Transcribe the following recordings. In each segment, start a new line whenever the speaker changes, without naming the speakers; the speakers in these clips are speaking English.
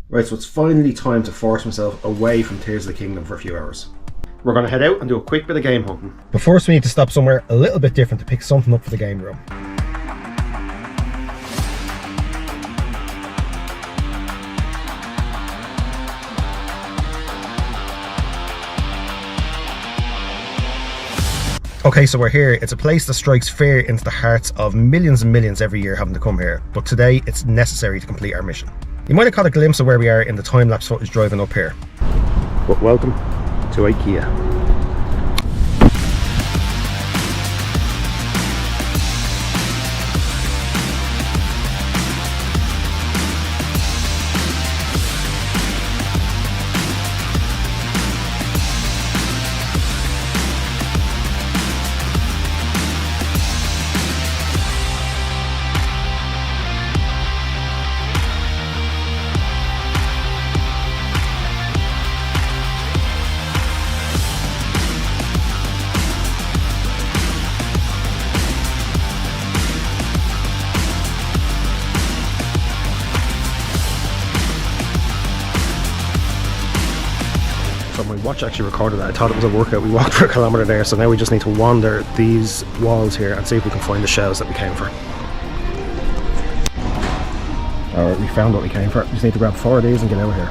Right, so it's finally time to force myself away from Tears of the Kingdom for a few hours. We're going to head out and do a quick bit of game hunting. But first we need to stop somewhere a little bit different to pick something up for the game room. Okay, so we're here. It's a place that strikes fear into the hearts of millions and millions every year having to come here. But today, it's necessary to complete our mission. You might have caught a glimpse of where we are in the time-lapse footage driving up here. But welcome to IKEA. So my watch actually recorded that. I thought it was a workout. We walked for a kilometre there, so now we just need to wander these walls here and see if we can find the shelves that we came for. Alright, we found what we came for. We just need to grab 4 of these and get out of here.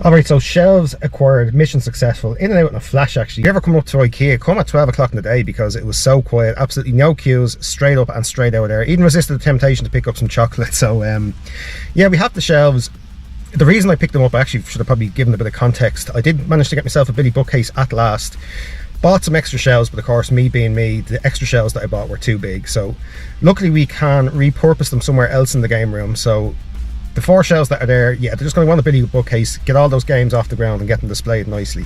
Alright, so shelves acquired, mission successful. In and out in a flash actually. If you ever come up to IKEA, come at 12 o'clock in the day because it was so quiet. Absolutely no queues, straight up and straight out there. Even resisted the temptation to pick up some chocolate. So yeah, we have the shelves. The reason I picked them up, I actually should have probably given a bit of context. I did manage to get myself a Billy bookcase at last. Bought some extra shelves, but of course, me being me, the extra shelves that I bought were too big. So luckily we can repurpose them somewhere else in the game room. So the 4 shelves that are there, yeah, they're just going to want a Billy bookcase, get all those games off the ground and get them displayed nicely.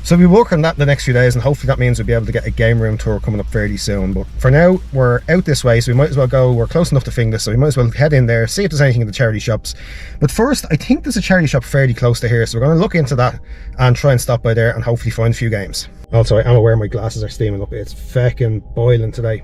So we work on that in the next few days, and hopefully that means we'll be able to get a game room tour coming up fairly soon. But for now, we're out this way, so we might as well go. We're close enough to Finglas, so we might as well head in there, see if there's anything in the charity shops. But first, I think there's a charity shop fairly close to here, so we're going to look into that and try and stop by there and hopefully find a few games. Also, I am aware my glasses are steaming up. It's feckin' boiling today.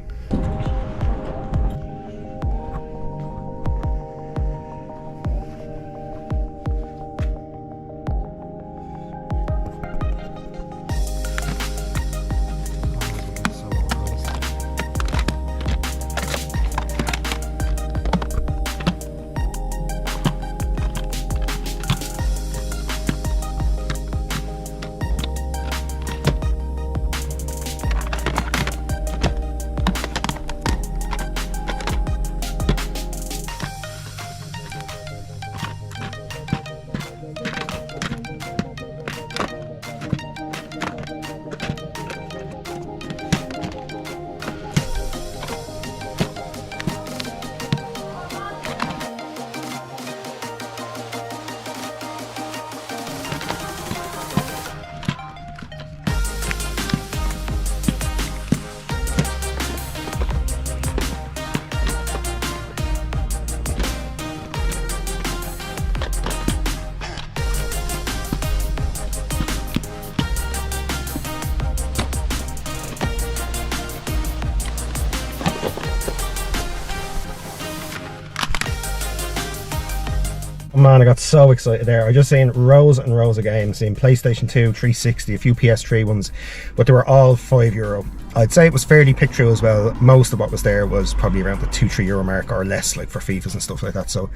Man, I got so excited there. I just seen rows and rows of games, seen PlayStation 2, 360, a few PS3 ones, but they were all €5. I'd say it was fairly picked through as well. Most of what was there was probably around the €2-3 mark or less, like for FIFAs and stuff like that. So,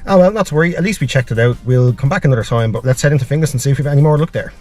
oh well, not to worry. At least we checked it out. We'll come back another time, but let's head into Finglas and see if we have any more luck there.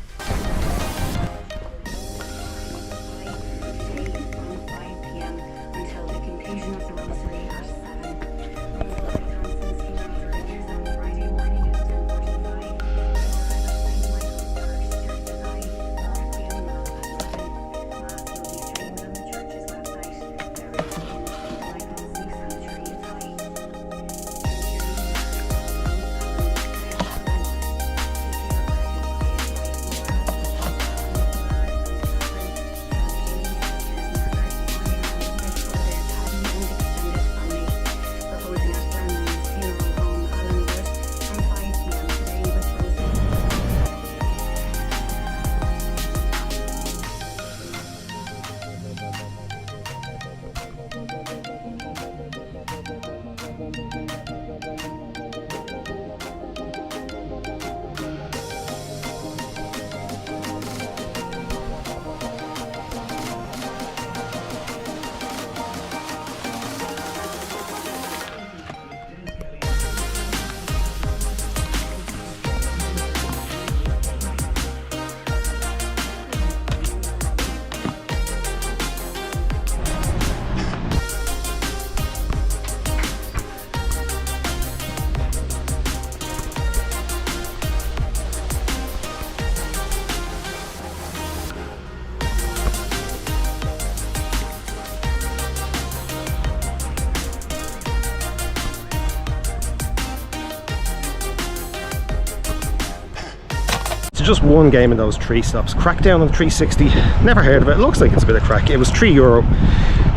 just one game in those 3 stops. Crackdown on 360, never heard of it. It looks like it's a bit of crack. It was €3,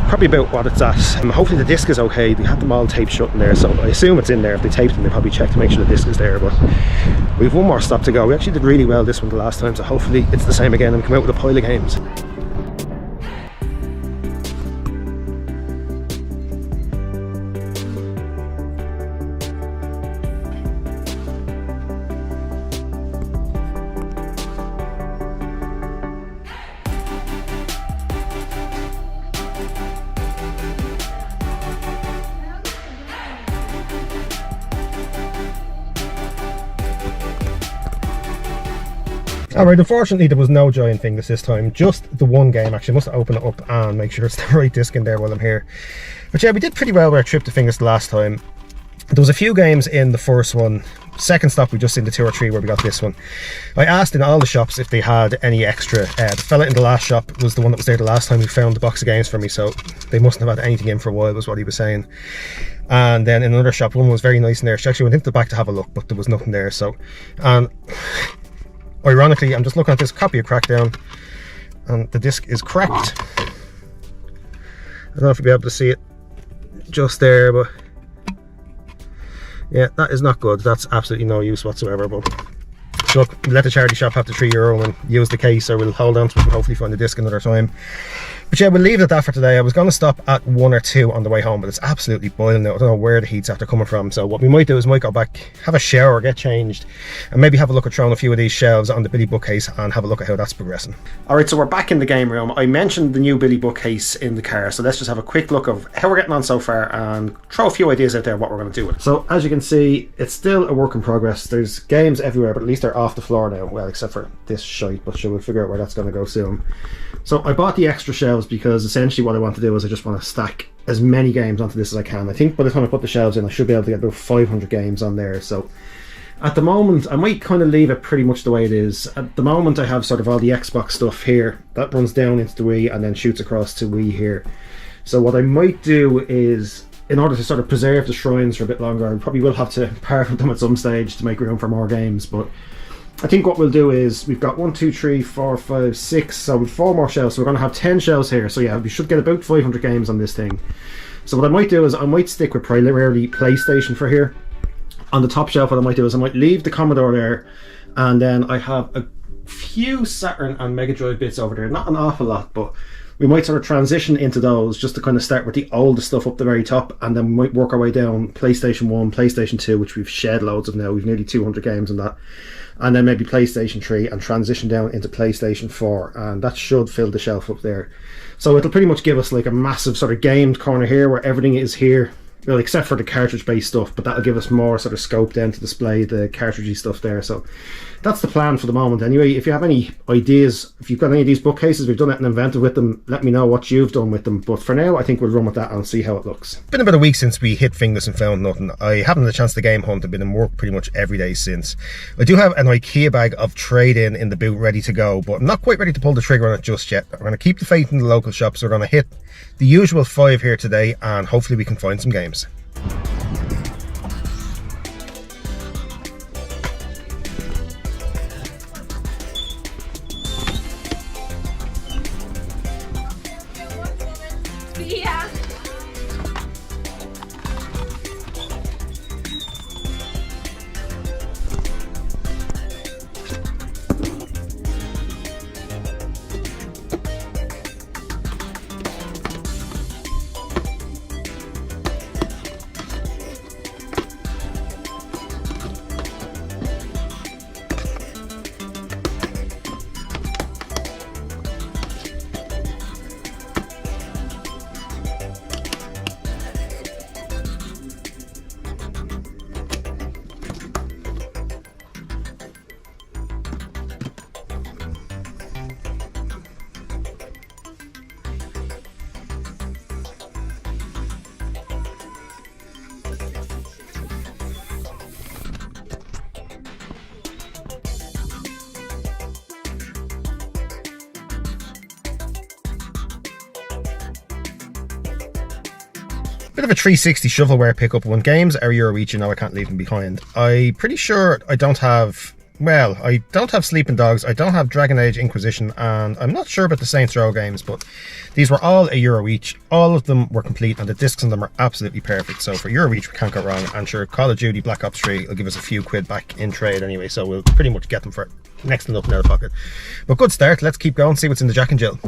probably about what it's at. Hopefully the disc is okay. They had them all taped shut in there, so I assume it's in there. If they taped them, they probably checked to make sure the disc is there. But we have one more stop to go. We actually did really well this one the last time, so hopefully it's the same again and we come out with a pile of games. Alright, unfortunately there was no giant fingers this time, just the one game. Actually, I must open it up and make sure it's the right disc in there while I'm here. But yeah, we did pretty well with our trip to fingers the last time. There was a few games in the first one. Second stop we just in the 2 or 3 where we got this one. I asked in all the shops if they had any extra. The fella in the last shop was the one that was there the last time who found the box of games for me, so they mustn't have had anything in for a while, was what he was saying. And then in another shop, one was very nice in there. She actually went into the back to have a look, but there was nothing there. So ironically, I'm just looking at this copy of Crackdown and the disc is cracked. I don't know if you'll be able to see it just there, but yeah, that is not good. That's absolutely no use whatsoever. But so look, let the charity shop have the €3 and use the case, or we'll hold on to it and hopefully find the disc another time. But yeah, we'll leave it at that for today. I was going to stop at 1 or 2 on the way home, but it's absolutely boiling now. I don't know where the heat's after coming from. So what we might do is we might go back, have a shower, get changed, and maybe have a look at throwing a few of these shelves on the Billy bookcase and have a look at how that's progressing. Alright, so we're back in the game room. I mentioned the new Billy bookcase in the car, so let's just have a quick look of how we're getting on so far and throw a few ideas out there what we're going to do with it. So as you can see, it's still a work in progress. There's games everywhere, but at least they're off the floor now. Well, except for this shite, but sure, we'll figure out where that's going to go soon. So I bought the extra shelves because essentially what I want to do is I just want to stack as many games onto this as I can. I think by the time I put the shelves in, I should be able to get about 500 games on there. So at the moment, I might kind of leave it pretty much the way it is. At the moment, I have sort of all the Xbox stuff here. That runs down into the Wii and then shoots across to Wii here. So what I might do is, in order to sort of preserve the shrines for a bit longer, I probably will have to part with them at some stage to make room for more games. But I think what we'll do is, we've got 1, 2, 3, 4, 5, 6, so we've 4 more shelves, so we're going to have 10 shelves here. So yeah, we should get about 500 games on this thing. So what I might do is, I might stick with primarily PlayStation for here. On the top shelf, what I might do is, I might leave the Commodore there, and then I have a few Saturn and Mega Drive bits over there. Not an awful lot, but we might sort of transition into those just to kind of start with the oldest stuff up the very top, and then we might work our way down PlayStation 1, PlayStation 2, which we've shed loads of now. We've nearly 200 games on that. And then maybe PlayStation 3 and transition down into PlayStation 4, and that should fill the shelf up there. So it'll pretty much give us like a massive sort of gamed corner here where everything is here, well, except for the cartridge based stuff, but that'll give us more sort of scope then to display the cartridgey stuff there. So that's the plan for the moment anyway. If you have any ideas, if you've got any of these bookcases, we've done it and invented with them, let me know what you've done with them. But for now, I think we'll run with that and see how it looks. Been about a week since we hit fingers and found nothing. I haven't had a chance to game hunt. I've been in work pretty much every day since. I do have an IKEA bag of trade-in in the boot ready to go, but I'm not quite ready to pull the trigger on it just yet. I'm going to keep the faith in the local shops. We're going to hit the usual 5 here today, and hopefully we can find some games.
Yeah.
Bit of a 360 shovelware pickup. When games are Euro each, you know I can't leave them behind. I'm pretty sure I don't have well, I don't have Sleeping Dogs, I don't have Dragon Age Inquisition, and I'm not sure about the Saints Row games, but these were all €1 each. All of them were complete, and the discs on them are absolutely perfect. So for €1 each, we can't go wrong. And sure, Call of Duty Black Ops 3 will give us a few quid back in trade anyway, so we'll pretty much get them for next to nothing out of pocket. But good start. Let's keep going, see what's in the Jack and Jill.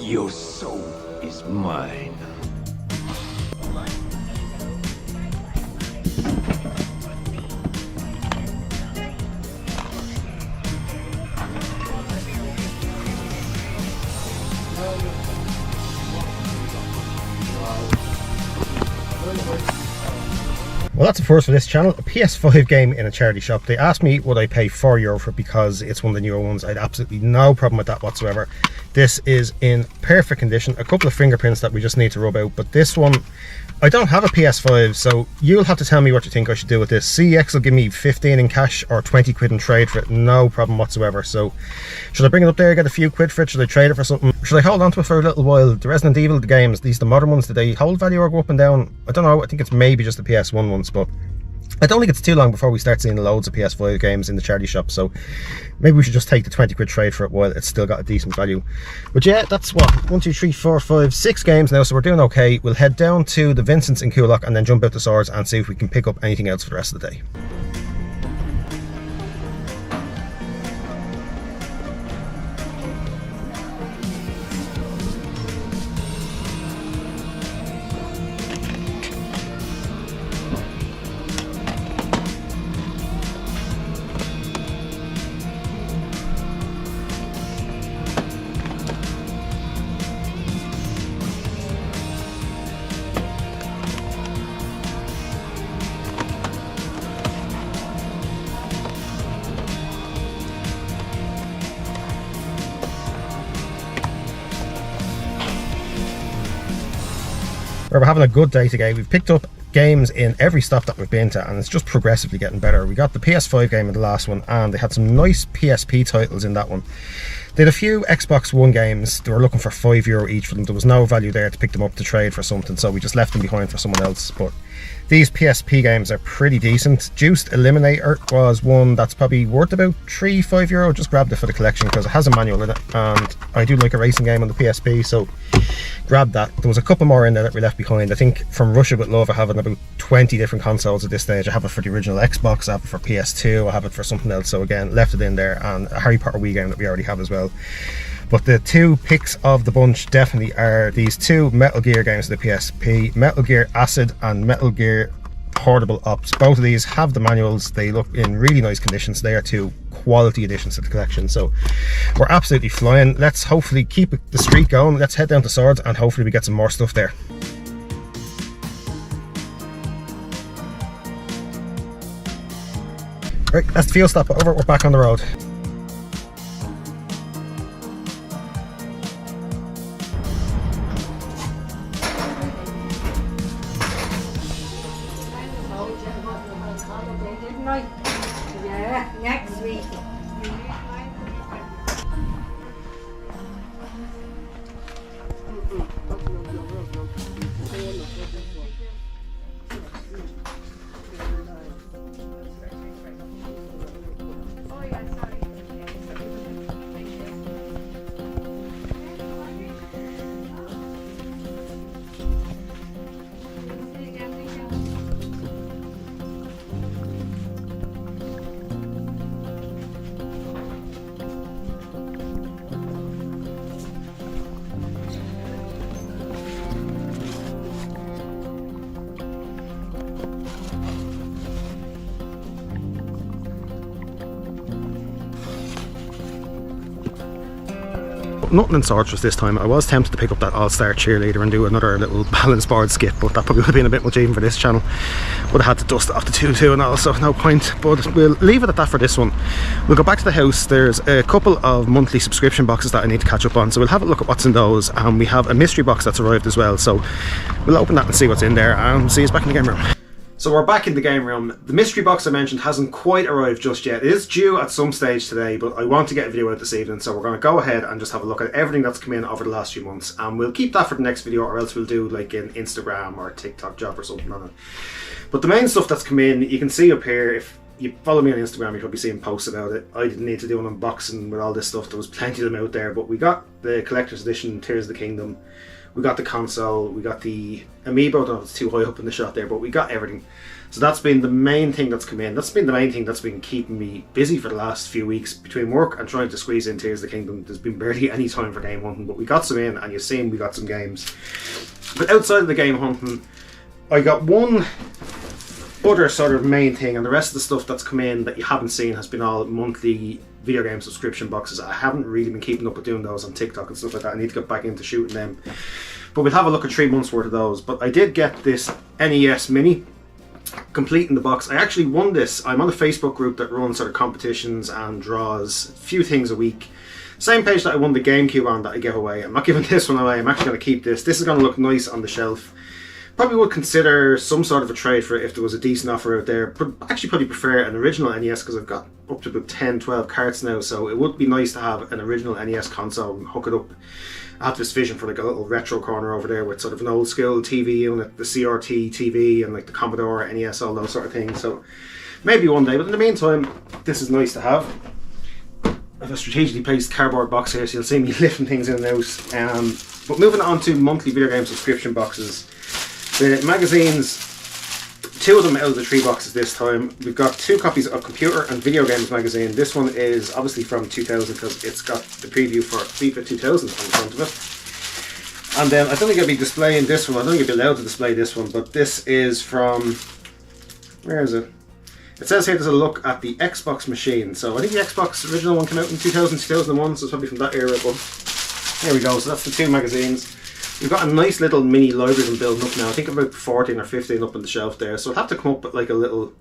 Your soul is mine.
Well, that's a first for this channel, a PS5 game in a charity shop. They asked me would I pay €4 for it because it's one of the newer ones. I had absolutely no problem with that whatsoever. This is in perfect condition. A couple of fingerprints that we just need to rub out, but this one, I don't have a PS5, so you'll have to tell me what you think I should do with this. CEX will give me 15 in cash or 20 quid in trade for it, no problem whatsoever. So should I bring it up there, get a few quid for it? Should I trade it for something? Should I hold on to it for a little while? The Resident Evil games, these the modern ones, do they hold value or go up and down? I don't know. I think it's maybe just the PS1 ones, but I don't think it's too long before we start seeing loads of PS5 games in the charity shop, so maybe we should just take the 20 quid trade for it while it's still got a decent value. But yeah, that's what, 1, 2, 3, 4, 5, 6 games now, so we're doing okay. We'll head down to the Vincent's in Coolock and then jump out the swords and see if we can pick up anything else for the rest of the day. We're having a good day today. We've picked up games in every stop that we've been to, and it's just progressively getting better. We got the PS5 game in the last one, and they had some nice PSP titles in that one. They had a few Xbox One games. They were looking for €5 each for them. There was no value there to pick them up to trade for something, so we just left them behind for someone else. But these PSP games are pretty decent. Juiced Eliminator was one that's probably worth about €3-5. Just grabbed it for the collection because it has a manual in it, and I do like a racing game on the PSP, so grabbed that. There was a couple more in there that we left behind. I think from Russia With Love I have about 20 different consoles at this stage. I have it for the original Xbox, I have it for PS2, I have it for something else, so again left it in there, and a Harry Potter Wii game that we already have as well. But the two picks of the bunch definitely are these two Metal Gear games for the PSP, Metal Gear Acid and Metal Gear Portable Ops. Both of these have the manuals. They look in really nice conditions. They are two quality additions to the collection, so we're absolutely flying. Let's hopefully keep the streak going. Let's head down to Swords and hopefully we get some more stuff there. Right, that's the fuel stop over. We're back on the road.
Yeah, next week.
nothing in Sorceress this time. I was tempted to pick up that All-Star Cheerleader and do another little balance board skip, but that probably would have been a bit much even for this channel. Would have had to dust off the 2 and all, so no point. But we'll leave it at that for this one. We'll go back to the house. There's a couple of monthly subscription boxes that I need to catch up on, so we'll have a look at what's in those, and we have a mystery box that's arrived as well, so we'll open that and see what's in there, and see us back in the game room. So we're back in the game room. The mystery box I mentioned hasn't quite arrived just yet. It is due at some stage today, but I want to get a video out this evening, so we're going to go ahead and just have a look at everything that's come in over the last few months, and we'll keep that for the next video, or else we'll do like an Instagram or TikTok job or something on it. But the main stuff that's come in, you can see up here. If you follow me on Instagram, you'll probably see posts about it. I didn't need to do an unboxing with all this stuff. There was plenty of them out there, but we got the collector's edition Tears of the Kingdom. We got the console, we got the amiibo. I don't know if it's too high up in the shot there, but we got everything. So that's been the main thing that's come in. That's been the main thing that's been keeping me busy for the last few weeks between work and trying to squeeze in Tears of the Kingdom. There's been barely any time for game hunting, but we got some in, and you've seen we got some games. But outside of the game hunting, I got one other sort of main thing, and the rest of the stuff that's come in that you haven't seen has been all monthly video game subscription boxes. I haven't really been keeping up with doing those on TikTok and stuff like that. I need to get back into shooting them, but we'll have a look at 3 months worth of those. But I did get this NES Mini complete in the box. I actually won this. I'm on a Facebook group that runs sort of competitions and draws a few things a week. Same page that I won the GameCube on that I gave away. I'm not giving this one away. I'm actually going to keep this. This is going to look nice on the shelf. Probably would consider some sort of a trade for it if there was a decent offer out there, but actually probably prefer an original NES because I've got up to about 10-12 carts now, so it would be nice to have an original NES console and hook it up. I have this vision for like a little retro corner over there with sort of an old school TV unit, the CRT TV and like the Commodore NES, all those sort of things. So maybe one day, but in the meantime, this is nice to have. I have a strategically placed cardboard box here, so you'll see me lifting things in and out. But moving on to monthly video game subscription boxes. The magazines, 2 of them out of the 3 boxes this time. We've got 2 copies of Computer and Video Games magazine. This one is obviously from 2000 because it's got the preview for FIFA 2000 on the front of it. And then I don't think I'll be displaying this one. I don't think I'll be allowed to display this one, but this is from, where is it? It says here there's a look at the Xbox machine. So I think the Xbox original one came out in 2000, 2001, so it's probably from that era. But here we go. So that's the 2 magazines. We've got a nice little mini library I'm building up now. I think about 14 or 15 up on the shelf there. So I'll have to come up with like a little,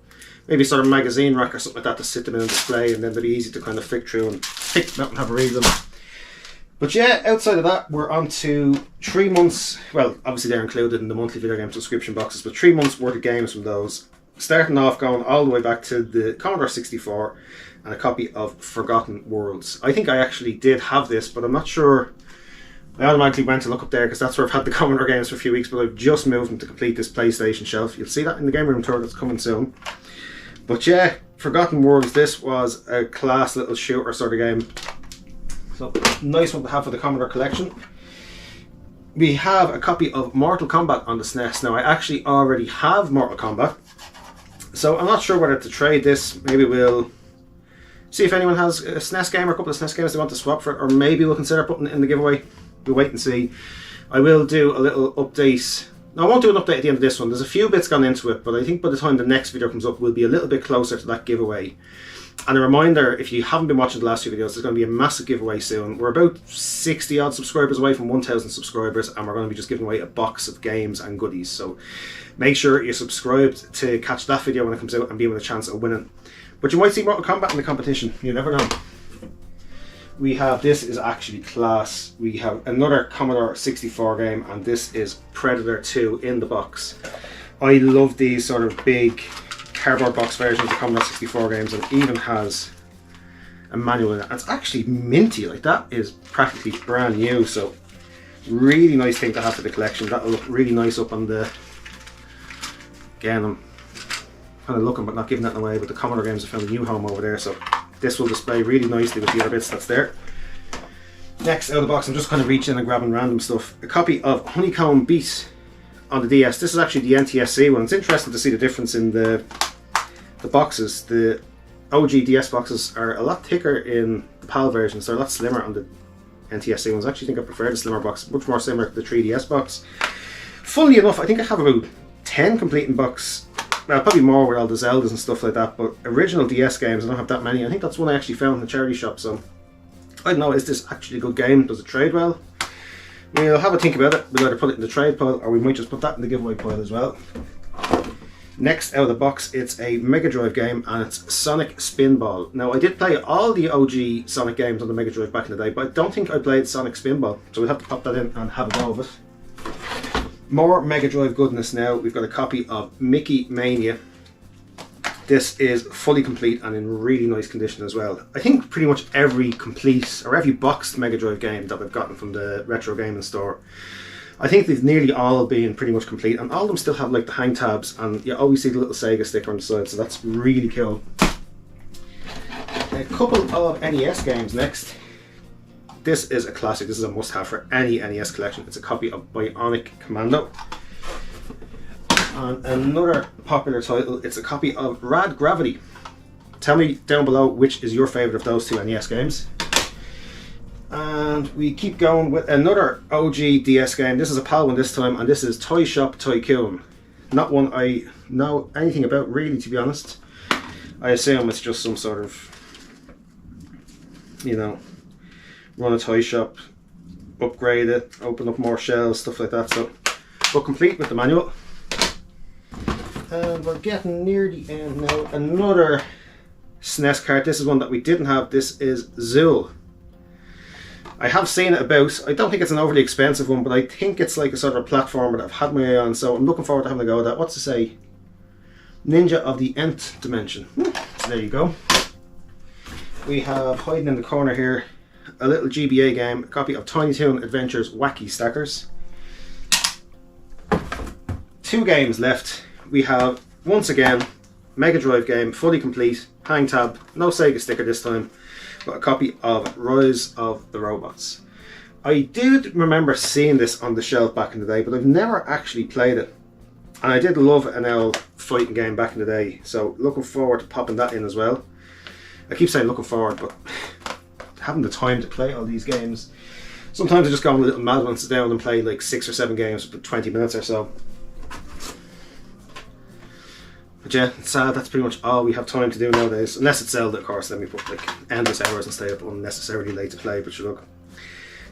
maybe sort of magazine rack or something like that to sit them in and display, and then they'll be easy to kind of flick through and pick them up and have a read of them. But yeah, outside of that, we're on to 3 months. Well, obviously they're included in the monthly video game subscription boxes, but 3 months worth of games from those. Starting off, going all the way back to the Commodore 64 and a copy of Forgotten Worlds. I think I actually did have this, but I'm not sure. I automatically went to look up there because that's where I've had the Commodore games for a few weeks, but I've just moved them to complete this PlayStation shelf. You'll see that in the game room tour that's coming soon. But yeah, Forgotten Worlds, this was a class little shooter sort of game. So, nice one to have for the Commodore collection. We have a copy of Mortal Kombat on the SNES. Now, I actually already have Mortal Kombat, so I'm not sure whether to trade this. Maybe we'll see if anyone has a SNES game or a couple of SNES games they want to swap for it, or maybe we'll consider putting it in the giveaway. We'll wait and see. I will do a little update. No, I won't do an update at the end of this one. There's a few bits gone into it, but I think by the time the next video comes up, we'll be a little bit closer to that giveaway. And a reminder, if you haven't been watching the last few videos, there's going to be a massive giveaway soon. We're about 60 odd subscribers away from 1,000 subscribers, and we're going to be just giving away a box of games and goodies. So make sure you're subscribed to catch that video when it comes out and be with a chance of winning. But you might see Mortal Kombat in the competition. You never know. We have, this is actually class. We have another Commodore 64 game, and this is Predator 2 in the box. I love these sort of big cardboard box versions of Commodore 64 games, and it even has a manual in it. And it's actually minty, like that is practically brand new, so really nice thing to have for the collection. That'll look really nice up on the, again I'm kind of looking but not giving that away, but the Commodore games have found a new home over there, so this will display really nicely with the other bits that's there. Next out of the box, I'm just kind of reaching and grabbing random stuff. A copy of Honeycomb Beat on the DS. This is actually the NTSC one. It's interesting to see the difference in the boxes. The OG DS boxes are a lot thicker in the PAL versions. They're a lot slimmer on the NTSC ones. I actually think I prefer the slimmer box, much more similar to the 3DS box. Funnily enough, I think I have about 10 complete in box. Well, probably more with all the Zeldas and stuff like that, but original DS games, I don't have that many. I think that's one I actually found in the charity shop, so I don't know, is this actually a good game? Does it trade well? We'll have a think about it. We'll either put it in the trade pile or we might just put that in the giveaway pile as well. Next out of the box, it's a Mega Drive game and it's Sonic Spinball. Now I did play all the OG Sonic games on the Mega Drive back in the day, but I don't think I played Sonic Spinball, so we'll have to pop that in and have a go of it. More Mega Drive goodness now. We've got a copy of Mickey Mania. This is fully complete and in really nice condition as well. I think pretty much every complete or every boxed Mega Drive game that I've gotten from the retro gaming store, I think they've nearly all been pretty much complete, and all of them still have like the hang tabs, and you always see the little Sega sticker on the side, so that's really cool. A couple of NES games next. This is a classic. This is a must-have for any NES collection. It's a copy of Bionic Commando. And another popular title, it's a copy of Rad Gravity. Tell me down below which is your favourite of those two NES games. And we keep going with another OG DS game. This is a PAL one this time, and this is Toy Shop Tycoon. Not one I know anything about really, to be honest. I assume it's just some sort of, you know, run a toy shop, upgrade it, open up more shelves, stuff like that. So, but complete with the manual. And we're getting near the end now. Another SNES cart. This is one that we didn't have. This is Zool. I have seen it about. I don't think it's an overly expensive one, but I think it's like a sort of platformer that I've had my eye on, so I'm looking forward to having a go at that. What's to say? Ninja of the Nth Dimension. So there you go. We have, hiding in the corner here, a little GBA game, a copy of Tiny Toon Adventures Wacky Stackers. 2 games left. We have, once again, Mega Drive game, fully complete, hang tab, no Sega sticker this time, but a copy of Rise of the Robots. I did remember seeing this on the shelf back in the day, but I've never actually played it. And I did love an old fighting game back in the day, so looking forward to popping that in as well. I keep saying looking forward, but having the time to play all these games. Sometimes I just go on a little mad one, sit down and play like 6 or 7 games for 20 minutes or so. But yeah, it's sad, that's pretty much all we have time to do nowadays. Unless it's Zelda, of course, then we put like endless hours and stay up unnecessarily late to play. But sure, look,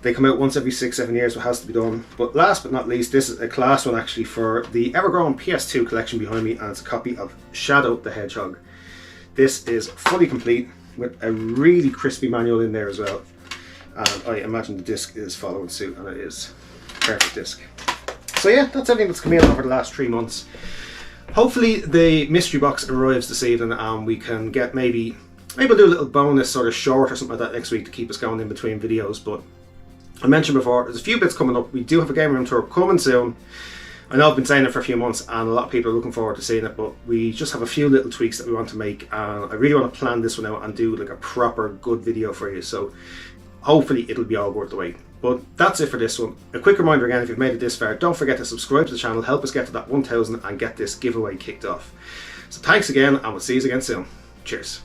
they come out once every 6-7 years, so it has to be done. But last but not least, this is a class one actually for the ever-growing PS2 collection behind me, and it's a copy of Shadow the Hedgehog. This is fully complete with a really crispy manual in there as well. And I imagine the disc is following suit, and it is perfect disc. So yeah, that's everything that's come in over the last 3 months. Hopefully the mystery box arrives this evening and we can get maybe we'll do a little bonus sort of short or something like that next week to keep us going in between videos. But I mentioned before, there's a few bits coming up. We do have a game room tour coming soon. I know I've been saying it for a few months and a lot of people are looking forward to seeing it, but we just have a few little tweaks that we want to make, and I really want to plan this one out and do like a proper good video for you. So hopefully it'll be all worth the wait. But that's it for this one. A quick reminder again, if you've made it this far, don't forget to subscribe to the channel, help us get to that 1,000 and get this giveaway kicked off. So thanks again, and we'll see you again soon. Cheers.